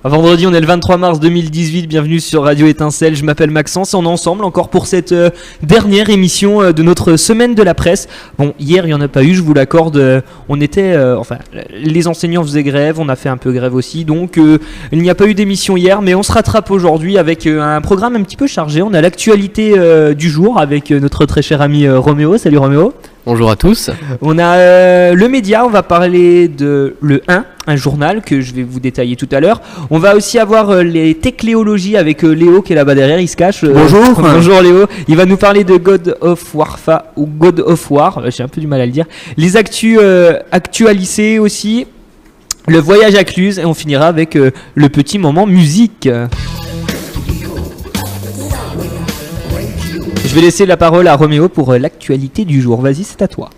Vendredi, on est le 23 mars 2018, bienvenue sur Radio Étincelle, je m'appelle Maxence et on est ensemble encore pour cette dernière émission de notre semaine de la presse. Bon, hier il n'y en a pas eu, je vous l'accorde, on était, les enseignants faisaient grève, on a fait un peu grève aussi, donc il n'y a pas eu d'émission hier, mais on se rattrape aujourd'hui avec un programme un petit peu chargé. On a l'actualité du jour avec notre très cher ami Roméo. Salut Roméo. Bonjour à tous. On a le média, on va parler de le 1, un journal que je vais vous détailler tout à l'heure. On va aussi avoir les techléologies avec Léo qui est là-bas derrière, il se cache. Bonjour. Bonjour Léo. Il va nous parler de God of War, j'ai un peu du mal à le dire. Les actus actualisées aussi, le voyage à Cluse et on finira avec le petit moment musique. Je vais laisser la parole à Roméo pour l'actualité du jour. Vas-y, c'est à toi.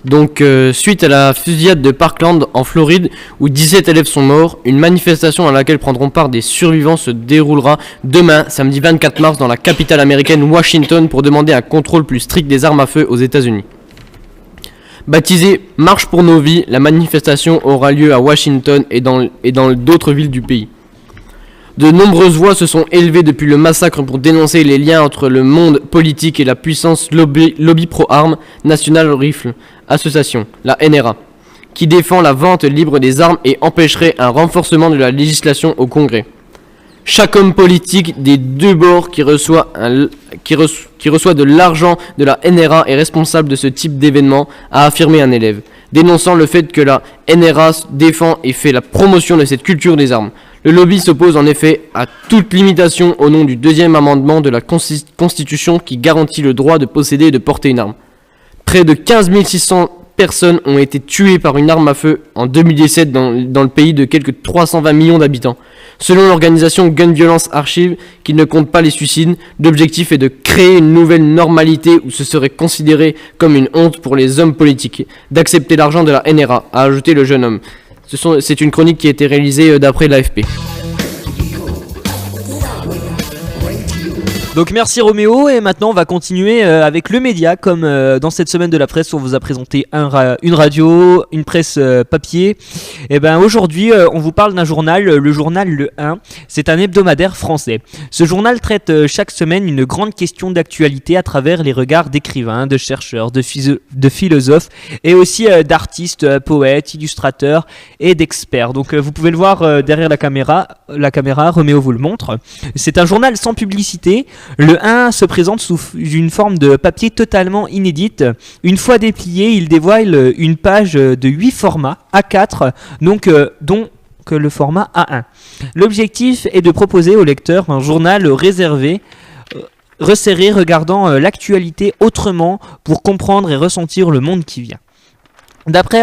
Donc, suite à la fusillade de Parkland en Floride, où 17 élèves sont morts, une manifestation à laquelle prendront part des survivants se déroulera demain, samedi 24 mars, dans la capitale américaine Washington, pour demander un contrôle plus strict des armes à feu aux États-Unis. Baptisée Marche pour nos vies, la manifestation aura lieu à Washington et dans d'autres villes du pays. De nombreuses voix se sont élevées depuis le massacre pour dénoncer les liens entre le monde politique et la puissance lobby pro-armes National Rifle Association, la NRA, qui défend la vente libre des armes et empêcherait un renforcement de la législation au Congrès. Chaque homme politique des deux bords qui reçoit de l'argent de la NRA est responsable de ce type d'événement, a affirmé un élève, dénonçant le fait que la NRA défend et fait la promotion de cette culture des armes. Le lobby s'oppose en effet à toute limitation au nom du deuxième amendement de la Constitution qui garantit le droit de posséder et de porter une arme. Près de 15 600 personnes ont été tuées par une arme à feu en 2017 dans le pays de quelques 320 millions d'habitants. Selon l'organisation Gun Violence Archive, qui ne compte pas les suicides, l'objectif est de créer une nouvelle normalité où ce serait considéré comme une honte pour les hommes politiques d'accepter l'argent de la NRA, a ajouté le jeune homme. C'est une chronique qui a été réalisée d'après l'AFP. Donc merci Roméo et maintenant on va continuer avec le média comme dans cette semaine de la presse où on vous a présenté une radio, une presse papier. Et ben aujourd'hui on vous parle d'un journal, le journal Le 1, c'est un hebdomadaire français. Ce journal traite chaque semaine une grande question d'actualité à travers les regards d'écrivains, de chercheurs, de philosophes et aussi d'artistes, poètes, illustrateurs et d'experts. Donc vous pouvez le voir derrière la caméra, Roméo vous le montre. C'est un journal sans publicité. Le 1 se présente sous une forme de papier totalement inédite. Une fois déplié, il dévoile une page de 8 formats A4, donc dont que le format A1. L'objectif est de proposer au lecteur un journal resserré regardant l'actualité autrement pour comprendre et ressentir le monde qui vient. D'après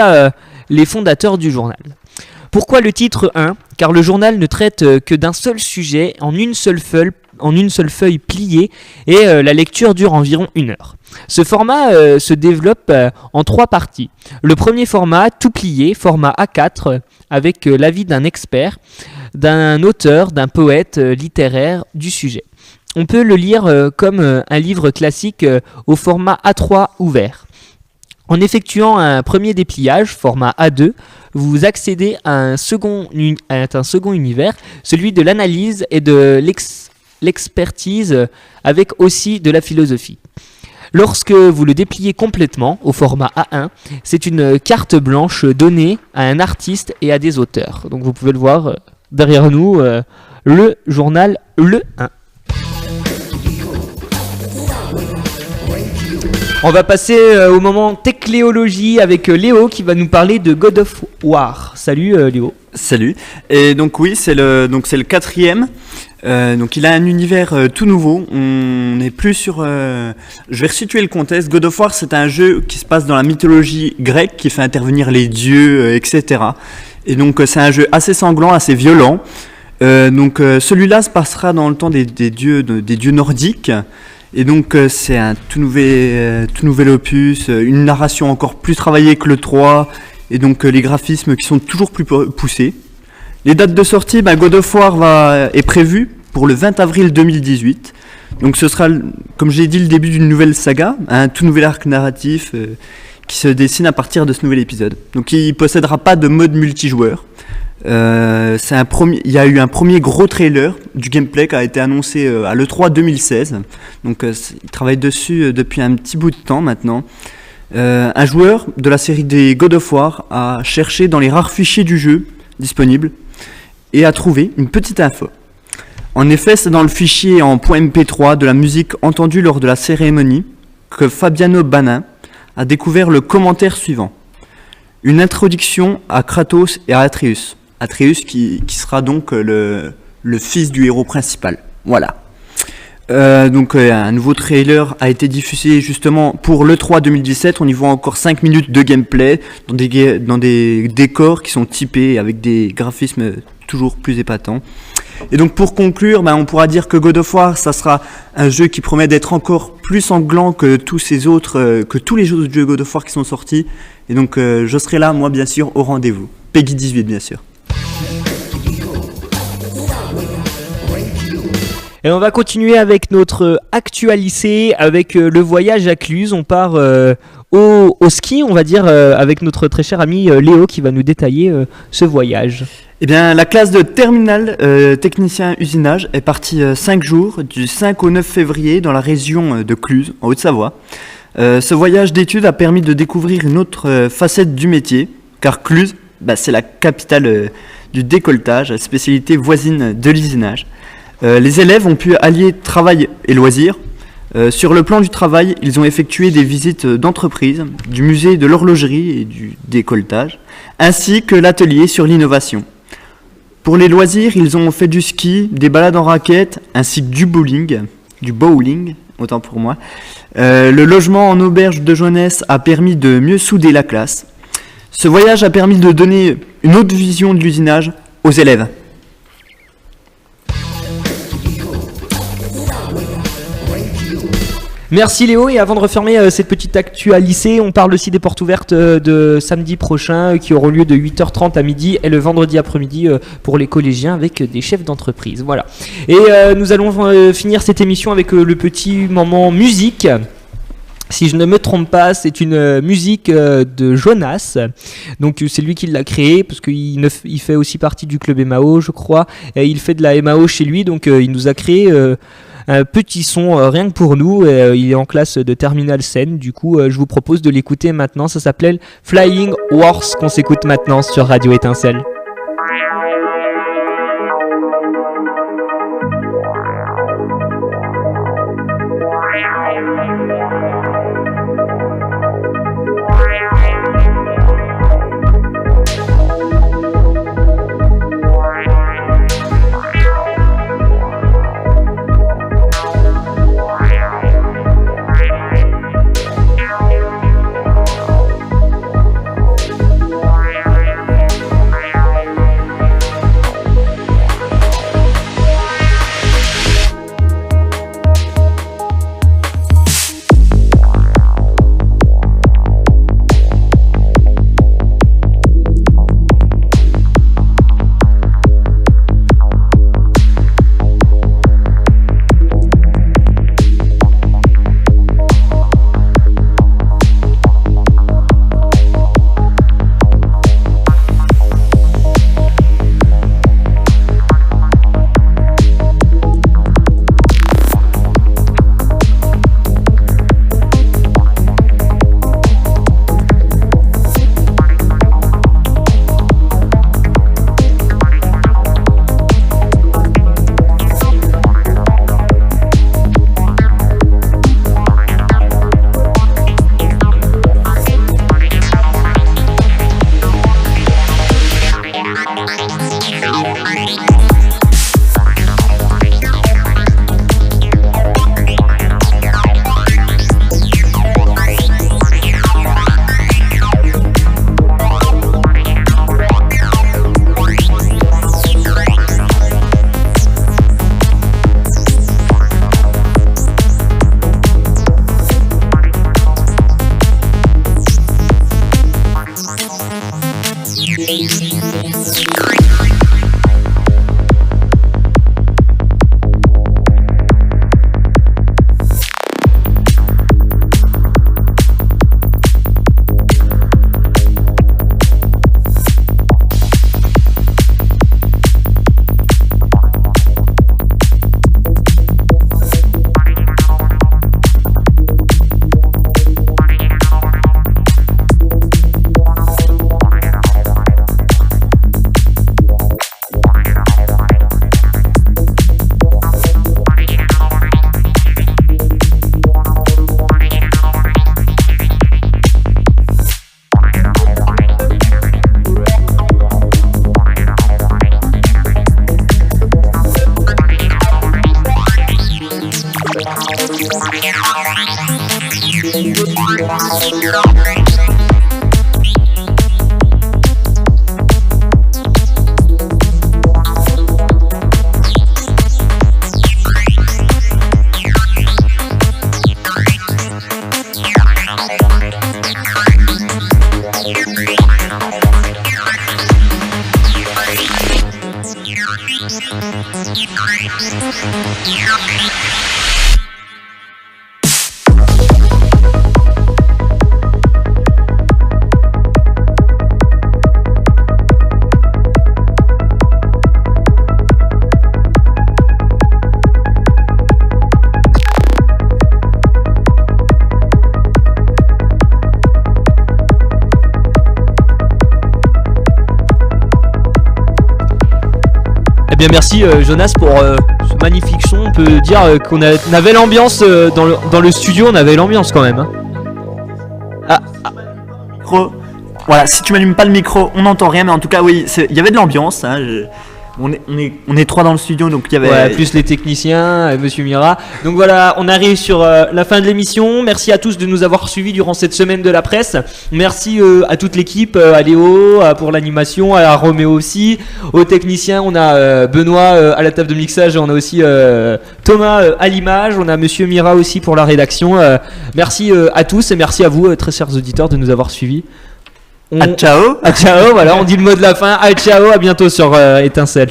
les fondateurs du journal. Pourquoi le titre 1 ? Car le journal ne traite que d'un seul sujet en une seule feuille pliée et la lecture dure environ 1 heure. Ce format se développe en 3 parties. Le premier format, tout plié, format A4, avec l'avis d'un expert, d'un auteur, d'un poète littéraire du sujet. On peut le lire comme un livre classique au format A3 ouvert. En effectuant un premier dépliage, format A2, vous accédez à un second univers, celui de l'analyse et de l'expertise, avec aussi de la philosophie. Lorsque vous le dépliez complètement, au format A1, c'est une carte blanche donnée à un artiste et à des auteurs. Donc vous pouvez le voir derrière nous, le journal Le 1. On va passer au moment techléologie avec Léo qui va nous parler de God of War. Salut Léo. Salut. Et donc oui, c'est le 4e. Donc il a un univers tout nouveau. On n'est plus sur. Je vais resituer le contexte. God of War, c'est un jeu qui se passe dans la mythologie grecque, qui fait intervenir les dieux, etc. Et donc c'est un jeu assez sanglant, assez violent. Celui-là se passera dans le temps des dieux nordiques. Et donc c'est un tout nouvel opus, une narration encore plus travaillée que le 3, et donc les graphismes qui sont toujours plus poussés. Les dates de sortie, God of War est prévu pour le 20 avril 2018. Donc ce sera, comme je l'ai dit, le début d'une nouvelle saga, un tout nouvel arc narratif qui se dessine à partir de ce nouvel épisode. Donc il ne possédera pas de mode multijoueur. Il y a eu un premier gros trailer du gameplay qui a été annoncé à l'E3 2016. Donc il travaille dessus depuis un petit bout de temps maintenant. Un joueur de la série des God of War a cherché dans les rares fichiers du jeu disponibles et a trouvé une petite info. En effet, c'est dans le fichier en .mp3 de la musique entendue lors de la cérémonie que Fabiano Banin a découvert le commentaire suivant. Une introduction à Kratos et à Atreus. Atreus qui sera donc le fils du héros principal. Voilà. Un nouveau trailer a été diffusé justement pour l'E3 2017. On y voit encore 5 minutes de gameplay dans des décors qui sont typés avec des graphismes toujours plus épatants. Et donc pour conclure, on pourra dire que God of War, ça sera un jeu qui promet d'être encore plus sanglant que tous les autres jeux God of War qui sont sortis. Et donc je serai là, moi bien sûr, au rendez-vous. Peggy 18 bien sûr. Et on va continuer avec notre actualité, avec le voyage à Cluse. On part au ski, on va dire, avec notre très cher ami Léo qui va nous détailler ce voyage. Eh bien, la classe de terminale technicien usinage est partie 5 jours, du 5 au 9 février, dans la région de Cluse, en Haute-Savoie. Ce voyage d'études a permis de découvrir une autre facette du métier, car Cluse, c'est la capitale du décolletage, spécialité voisine de l'usinage. Les élèves ont pu allier travail et loisirs. Sur le plan du travail, ils ont effectué des visites d'entreprise, du musée de l'horlogerie et du décolletage, ainsi que l'atelier sur l'innovation. Pour les loisirs, ils ont fait du ski, des balades en raquettes, ainsi que du bowling, autant pour moi. Le logement en auberge de jeunesse a permis de mieux souder la classe. Ce voyage a permis de donner une autre vision de l'usinage aux élèves. Merci Léo, et avant de refermer cette petite actualité, on parle aussi des portes ouvertes de samedi prochain qui auront lieu de 8h30 à midi et le vendredi après-midi pour les collégiens avec des chefs d'entreprise. Voilà. Et nous allons finir cette émission avec le petit moment musique. Si je ne me trompe pas, c'est une musique de Jonas. Donc c'est lui qui l'a créée parce qu'il fait aussi partie du club MAO, je crois. Et il fait de la MAO chez lui, donc il nous a créé un petit son rien que pour nous. Il est en classe de terminale scène. Du coup, je vous propose de l'écouter maintenant. Ça s'appelle Flying Horse, qu'on s'écoute maintenant sur Radio Étincelle. Eh bien merci Jonas pour ce magnifique son. On peut dire qu'on avait l'ambiance dans le studio, on avait l'ambiance quand même. Hein. Micro. Voilà, si tu m'allumes pas le micro, on n'entend rien, mais en tout cas, oui, il y avait de l'ambiance. Hein, on est 3 dans le studio, donc il y avait. Ouais, plus les techniciens, Monsieur Mira. Donc voilà, on arrive sur la fin de l'émission. Merci à tous de nous avoir suivis durant cette semaine de la presse. Merci à toute l'équipe, à Léo pour l'animation, à Roméo aussi, aux techniciens. On a Benoît à la table de mixage, et on a aussi Thomas à l'image. On a Monsieur Mira aussi pour la rédaction. Merci à tous et merci à vous, très chers auditeurs, de nous avoir suivis. À ciao. À ciao, voilà, on dit le mot de la fin. À ciao, à bientôt sur Étincelle.